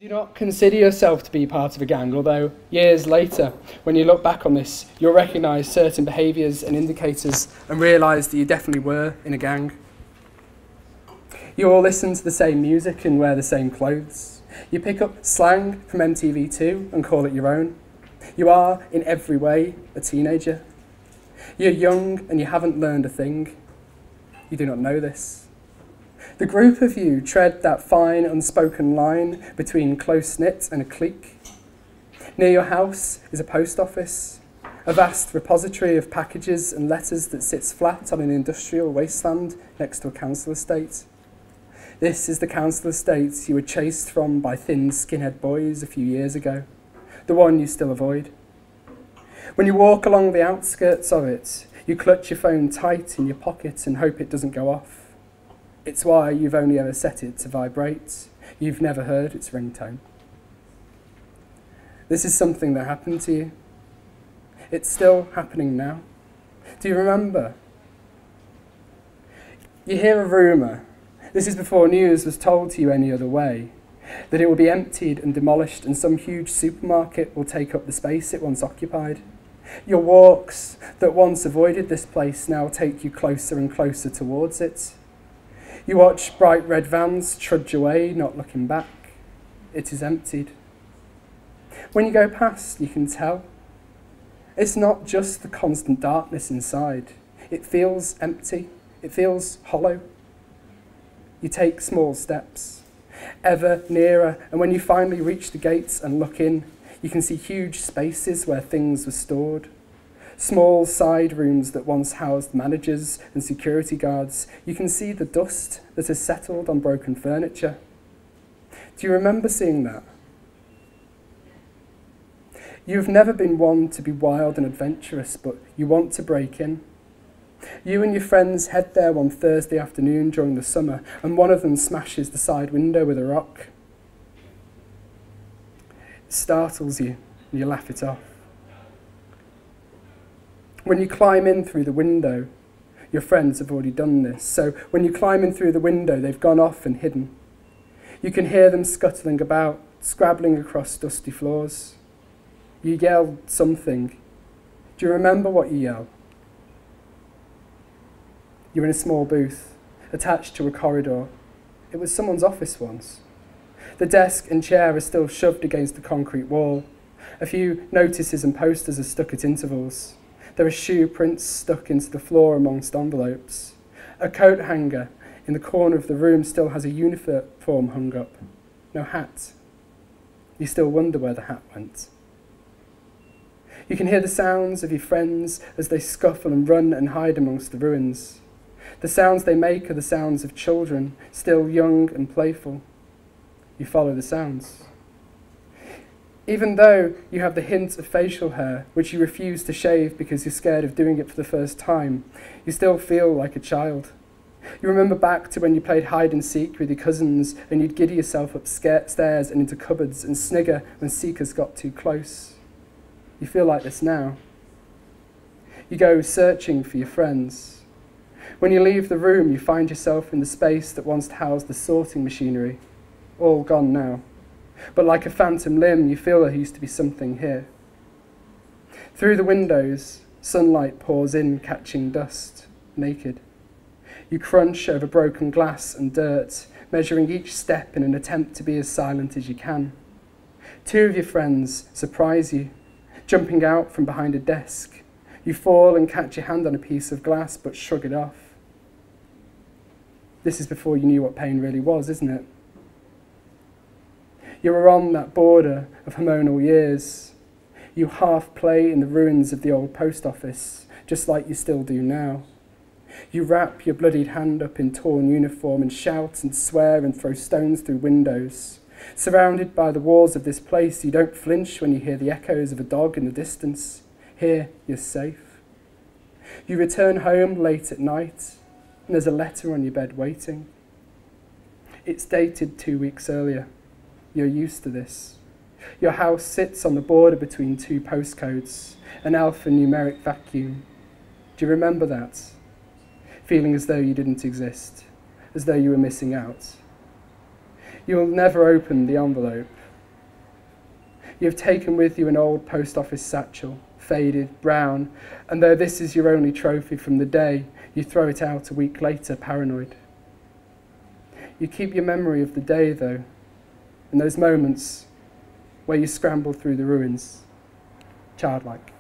Do not consider yourself to be part of a gang, although years later, when you look back on this, you'll recognise certain behaviours and indicators and realise that you definitely were in a gang. You all listen to the same music and wear the same clothes. You pick up slang from MTV2 and call it your own. You are, in every way, a teenager. You're young and you haven't learned a thing. You do not know this. The group of you tread that fine, unspoken line between close-knit and a clique. Near your house is a post office, a vast repository of packages and letters that sits flat on an industrial wasteland next to a council estate. This is the council estate you were chased from by thin skinhead boys a few years ago, the one you still avoid. When you walk along the outskirts of it, you clutch your phone tight in your pocket and hope it doesn't go off. It's why you've only ever set it to vibrate. You've never heard its ringtone. This is something that happened to you. It's still happening now. Do you remember? You hear a rumour, this is before news was told to you any other way, that it will be emptied and demolished and some huge supermarket will take up the space it once occupied. Your walks that once avoided this place now take you closer and closer towards it. You watch bright red vans trudge away, not looking back. It is emptied. When you go past, you can tell. It's not just the constant darkness inside. It feels empty. It feels hollow. You take small steps, ever nearer, and when you finally reach the gates and look in, you can see huge spaces where things were stored. Small side rooms that once housed managers and security guards. You can see the dust that has settled on broken furniture. Do you remember seeing that? You've never been one to be wild and adventurous, but you want to break in. You and your friends head there one Thursday afternoon during the summer, and one of them smashes the side window with a rock. It startles you, and you laugh it off. When you climb in through the window, your friends have already done this, so when you climb in through the window, they've gone off and hidden. You can hear them scuttling about, scrabbling across dusty floors. You yelled something. Do you remember what you yelled? You're in a small booth, attached to a corridor. It was someone's office once. The desk and chair are still shoved against the concrete wall. A few notices and posters are stuck at intervals. There are shoe prints stuck into the floor amongst envelopes. A coat hanger in the corner of the room still has a uniform hung up. No hat. You still wonder where the hat went. You can hear the sounds of your friends as they scuffle and run and hide amongst the ruins. The sounds they make are the sounds of children, still young and playful. You follow the sounds. Even though you have the hint of facial hair, which you refuse to shave because you're scared of doing it for the first time, you still feel like a child. You remember back to when you played hide and seek with your cousins and you'd giddy yourself up stairs and into cupboards and snigger when seekers got too close. You feel like this now. You go searching for your friends. When you leave the room, you find yourself in the space that once housed the sorting machinery, all gone now. But like a phantom limb, you feel there used to be something here. Through the windows, sunlight pours in, catching dust, naked. You crunch over broken glass and dirt, measuring each step in an attempt to be as silent as you can. Two of your friends surprise you, jumping out from behind a desk. You fall and catch your hand on a piece of glass, but shrug it off. This is before you knew what pain really was, isn't it? You are on that border of hormonal years. You half play in the ruins of the old post office, just like you still do now. You wrap your bloodied hand up in torn uniform and shout and swear and throw stones through windows. Surrounded by the walls of this place, you don't flinch when you hear the echoes of a dog in the distance. Here, you're safe. You return home late at night, and there's a letter on your bed waiting. It's dated 2 weeks earlier. You're used to this. Your house sits on the border between two postcodes, an alphanumeric vacuum. Do you remember that? Feeling as though you didn't exist, as though you were missing out. You will never open the envelope. You have taken with you an old post office satchel, faded, brown, and though this is your only trophy from the day, you throw it out a week later, paranoid. You keep your memory of the day, though, in those moments where you scramble through the ruins, childlike.